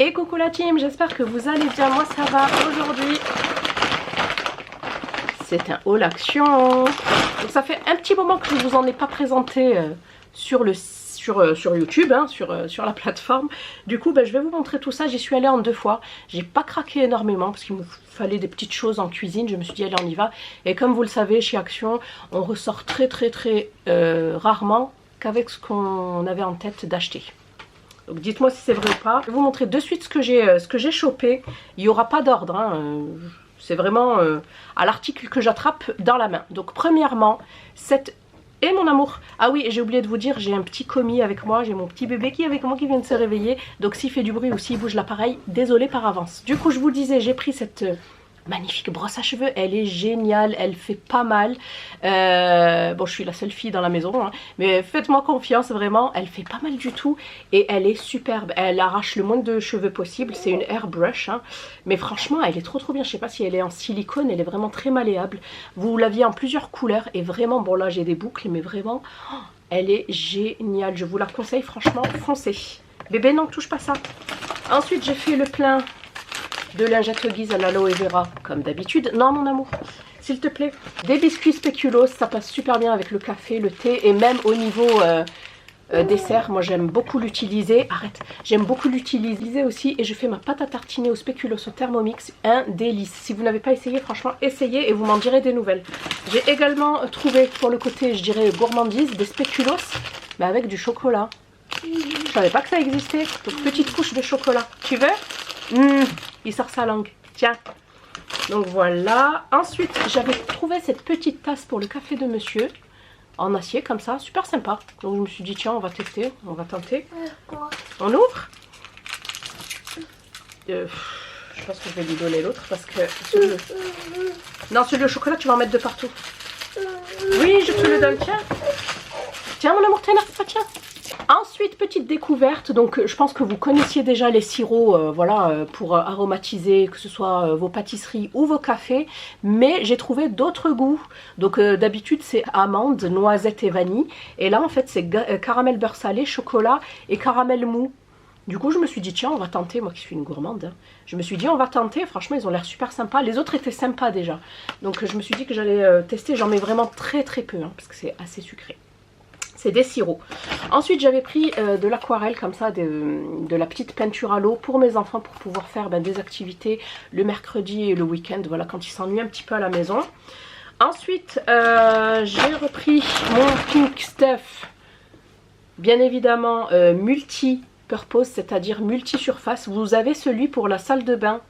Et coucou la team, j'espère que vous allez bien, moi ça va. Aujourd'hui c'est un haul action. Donc ça fait un petit moment que je ne vous en ai pas présenté sur YouTube, hein, sur la plateforme. Du coup je vais vous montrer tout ça. J'y suis allée en 2 fois. J'ai pas craqué énormément parce qu'il me fallait des petites choses en cuisine. Je me suis dit allez on y va. Et comme vous le savez, chez Action on ressort très rarement qu'avec ce qu'on avait en tête d'acheter. Donc dites-moi si c'est vrai ou pas. Je vais vous montrer de suite ce que j'ai chopé. Il n'y aura pas d'ordre, hein. C'est vraiment à l'article que j'attrape dans la main. Donc premièrement, et mon amour. Ah oui, j'ai oublié de vous dire, j'ai un petit commis avec moi. J'ai mon petit bébé qui est avec moi qui vient de se réveiller. Donc s'il fait du bruit ou s'il bouge l'appareil, désolé par avance. Du coup, je vous disais, j'ai pris cette magnifique brosse à cheveux, elle est géniale, elle fait pas mal. Bon, je suis la seule fille dans la maison, hein, mais faites-moi confiance, vraiment, elle fait pas mal du tout et elle est superbe. Elle arrache le moins de cheveux possible, c'est une airbrush, hein, mais franchement, elle est trop bien. Je sais pas si elle est en silicone, elle est vraiment très malléable. Vous l'aviez en plusieurs couleurs et vraiment, bon là j'ai des boucles, mais vraiment, oh, elle est géniale. Je vous la conseille, franchement, foncez. Bébé, non, touche pas ça. Ensuite, j'ai fait le plein de lingettes Huggies à l'aloe vera, comme d'habitude. Non, mon amour, s'il te plaît. Des biscuits spéculoos, ça passe super bien avec le café, le thé, et même au niveau dessert. Moi, j'aime beaucoup l'utiliser. Arrête, j'aime beaucoup l'utiliser aussi. Et je fais ma pâte à tartiner au spéculoos au Thermomix. Un délice. Si vous n'avez pas essayé, franchement, essayez et vous m'en direz des nouvelles. J'ai également trouvé, pour le côté, je dirais, gourmandise, des spéculoos, mais avec du chocolat. Je savais pas que ça existait. Donc, petite couche de chocolat. Tu veux? Il sort sa langue. Tiens. Donc voilà. Ensuite, j'avais trouvé cette petite tasse pour le café de monsieur. En acier, comme ça. Super sympa. Donc je me suis dit, tiens, on va tester. On va tenter. On ouvre. Je pense que je vais lui donner l'autre parce que... Non, celui au chocolat, tu vas en mettre de partout. Oui, je te le donne. Tiens. Tiens, mon amour, t'énerve pas, tiens. Ensuite, petite découverte, donc je pense que vous connaissiez déjà les sirops voilà, pour aromatiser, que ce soit vos pâtisseries ou vos cafés, mais j'ai trouvé d'autres goûts. Donc d'habitude c'est amande, noisette et vanille, et là en fait c'est caramel beurre salé, chocolat et caramel mou. Du coup je me suis dit tiens on va tenter, moi qui suis une gourmande, hein. Je me suis dit on va tenter, franchement ils ont l'air super sympas, les autres étaient sympas déjà. Donc je me suis dit que j'allais tester, j'en mets vraiment très peu, hein, parce que c'est assez sucré. C'est des sirops. Ensuite, j'avais pris de l'aquarelle, comme ça, de la petite peinture à l'eau pour mes enfants, pour pouvoir faire des activités le mercredi et le week-end, voilà, quand ils s'ennuient un petit peu à la maison. Ensuite, j'ai repris mon Pink Stuff, bien évidemment, multi-purpose, c'est-à-dire multi-surface. Vous avez celui pour la salle de bain.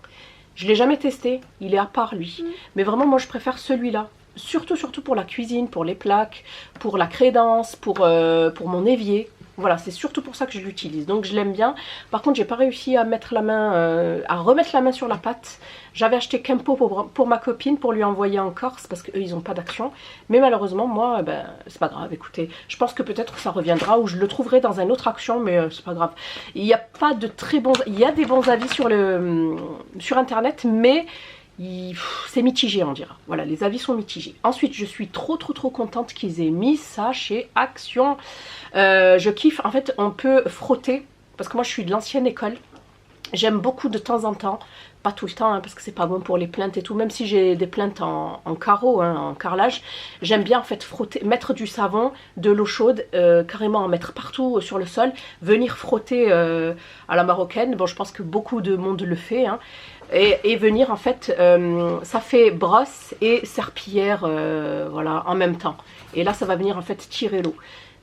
Je ne l'ai jamais testé, il est à part lui. Mais vraiment, moi, je préfère celui-là. Surtout pour la cuisine, pour les plaques, pour la crédence, pour mon évier. Voilà, c'est surtout pour ça que je l'utilise. Donc je l'aime bien. Par contre, j'ai pas réussi à mettre la main, à remettre la main sur la pâte. J'avais acheté Kempo pour ma copine, pour lui envoyer en Corse, parce qu'eux, ils n'ont pas d'Action. Mais malheureusement, moi, c'est pas grave, écoutez. Je pense que peut-être que ça reviendra, ou je le trouverai dans un autre Action, mais c'est pas grave. Il n'y a pas de très bons... Il y a des bons avis sur Internet, mais... c'est mitigé, on dira. Voilà, les avis sont mitigés. Ensuite, je suis trop contente qu'ils aient mis ça chez Action. Je kiffe. En fait, on peut frotter. Parce que moi, je suis de l'ancienne école. J'aime beaucoup de temps en temps. Pas tout le temps, hein, parce que c'est pas bon pour les plinthes et tout. Même si j'ai des plinthes en carreau, hein, en carrelage. J'aime bien, en fait, frotter, mettre du savon, de l'eau chaude, carrément en mettre partout sur le sol. Venir frotter à la marocaine. Bon, je pense que beaucoup de monde le fait, hein. Et venir en fait, ça fait brosse et serpillière voilà, en même temps. Et là ça va venir en fait tirer l'eau.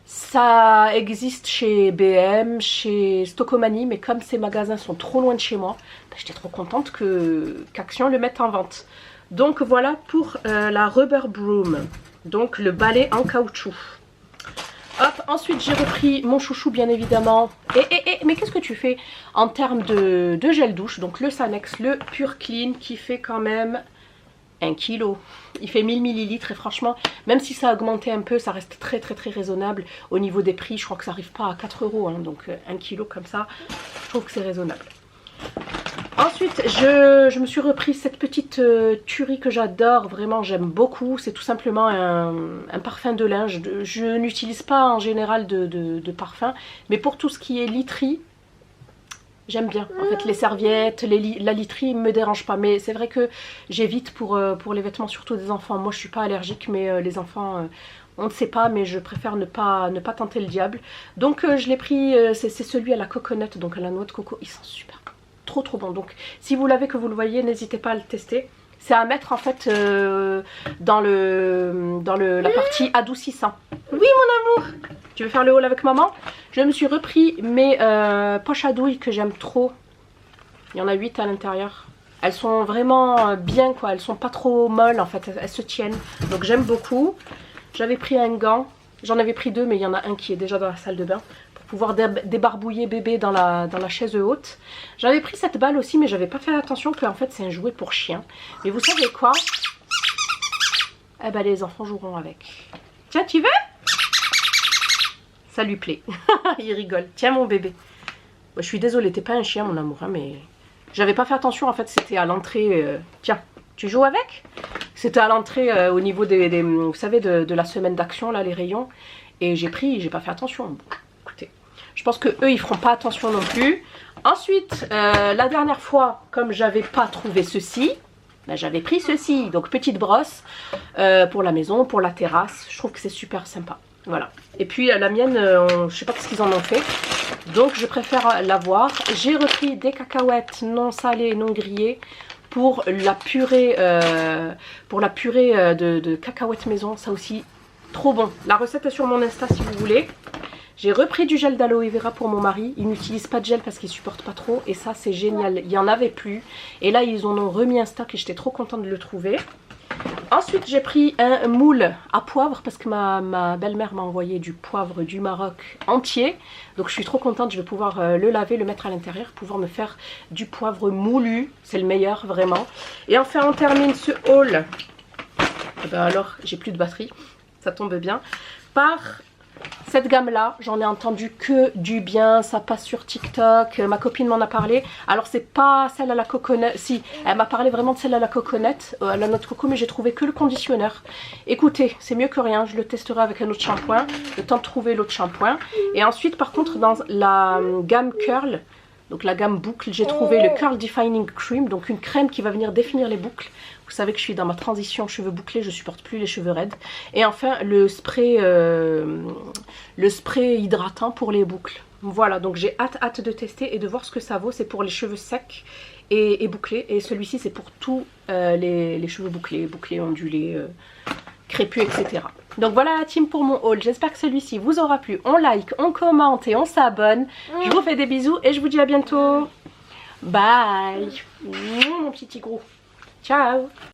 Ça existe chez BM, chez Stocomanie, mais comme ces magasins sont trop loin de chez moi, j'étais trop contente qu'Action le mette en vente. Donc voilà pour la Rubber Broom, donc le balai en caoutchouc. Hop, ensuite j'ai repris mon chouchou bien évidemment. Mais qu'est-ce que tu fais en termes de gel douche? Donc le Sanex, le Pure Clean qui fait quand même 1 kg. Il fait 1000 ml et franchement, même si ça a augmenté un peu, ça reste très raisonnable. Au niveau des prix, je crois que ça n'arrive pas à 4 €, hein, donc 1 kg comme ça, je trouve que c'est raisonnable. Ensuite, je me suis repris cette petite tuerie que j'adore, vraiment j'aime beaucoup. C'est tout simplement un parfum de linge. Je n'utilise pas en général de parfum, mais pour tout ce qui est literie, J'aime bien. En fait, les serviettes, la literie me dérange pas. Mais c'est vrai que j'évite pour les vêtements, surtout des enfants. Moi, je suis pas allergique, mais les enfants, on ne sait pas. Mais je préfère ne pas tenter le diable. Donc, je l'ai pris, c'est celui à la coconut, donc à la noix de coco. Il sent super bon. Trop, trop bon. Donc, si vous l'avez, que vous le voyez, n'hésitez pas à le tester. C'est à mettre, en fait, dans la partie adoucissant. Oui, mon amour! Tu veux faire le haul avec maman? Je me suis repris mes poches à douille que j'aime trop. Il y en a 8 à l'intérieur. Elles sont vraiment bien, quoi. Elles sont pas trop molles, en fait. Elles se tiennent. Donc j'aime beaucoup. J'avais pris un gant. J'en avais pris 2, mais il y en a un qui est déjà dans la salle de bain. Pour pouvoir débarbouiller bébé dans la chaise haute. J'avais pris cette balle aussi, mais j'avais pas fait attention qu'en fait c'est un jouet pour chien. Mais vous savez quoi? Eh ben les enfants joueront avec. Tiens, tu veux? Ça lui plaît. Il rigole. Tiens mon bébé. Je suis désolée, t'es pas un chien mon amour, hein, mais j'avais pas fait attention, en fait c'était à l'entrée. Tiens, tu joues avec? C'était à l'entrée au niveau vous savez, de la semaine d'action, là, les rayons. Et j'ai pas fait attention. Bon, écoutez, je pense que eux ils feront pas attention non plus. Ensuite, la dernière fois, comme j'avais pas trouvé ceci, ben, j'avais pris ceci. Donc petite brosse pour la maison, pour la terrasse. Je trouve que c'est super sympa. Voilà. Et puis la mienne, je sais pas ce qu'ils en ont fait. Donc je préfère l'avoir. J'ai repris des cacahuètes non salées, non grillées pour la purée, de cacahuètes maison. Ça aussi, trop bon. La recette est sur mon Insta si vous voulez. J'ai repris du gel d'aloe vera pour mon mari. Il n'utilise pas de gel parce qu'il supporte pas trop. Et ça c'est génial. Il n'y en avait plus. Et là ils en ont remis un stock et j'étais trop contente de le trouver. Ensuite j'ai pris un moule à poivre parce que ma belle-mère m'a envoyé du poivre du Maroc entier. Donc je suis trop contente, je vais pouvoir le laver, le mettre à l'intérieur, pouvoir me faire du poivre moulu. C'est le meilleur vraiment. Et enfin on termine ce haul. Et ben alors j'ai plus de batterie, ça tombe bien. Par cette gamme là, j'en ai entendu que du bien, ça passe sur TikTok, ma copine m'en a parlé. Alors c'est pas celle à la coconut, si, elle m'a parlé vraiment de celle à la coconut, à la noix de coco, mais j'ai trouvé que le conditionneur. Écoutez, c'est mieux que rien, je le testerai avec un autre shampoing, le temps de trouver l'autre shampoing. Et ensuite par contre dans la gamme curl, donc la gamme boucle, j'ai trouvé le Curl Defining Cream, donc une crème qui va venir définir les boucles. Vous savez que je suis dans ma transition cheveux bouclés, je supporte plus les cheveux raides. Et enfin le spray hydratant pour les boucles. Voilà, donc j'ai hâte de tester et de voir ce que ça vaut. C'est pour les cheveux secs et bouclés. Et celui-ci c'est pour tous les cheveux bouclés, ondulés, crépus, etc. Donc voilà la team pour mon haul. J'espère que celui-ci vous aura plu. On like, on commente et on s'abonne. Je vous fais des bisous et je vous dis à bientôt. Bye. Mon petit tigrou. Ciao.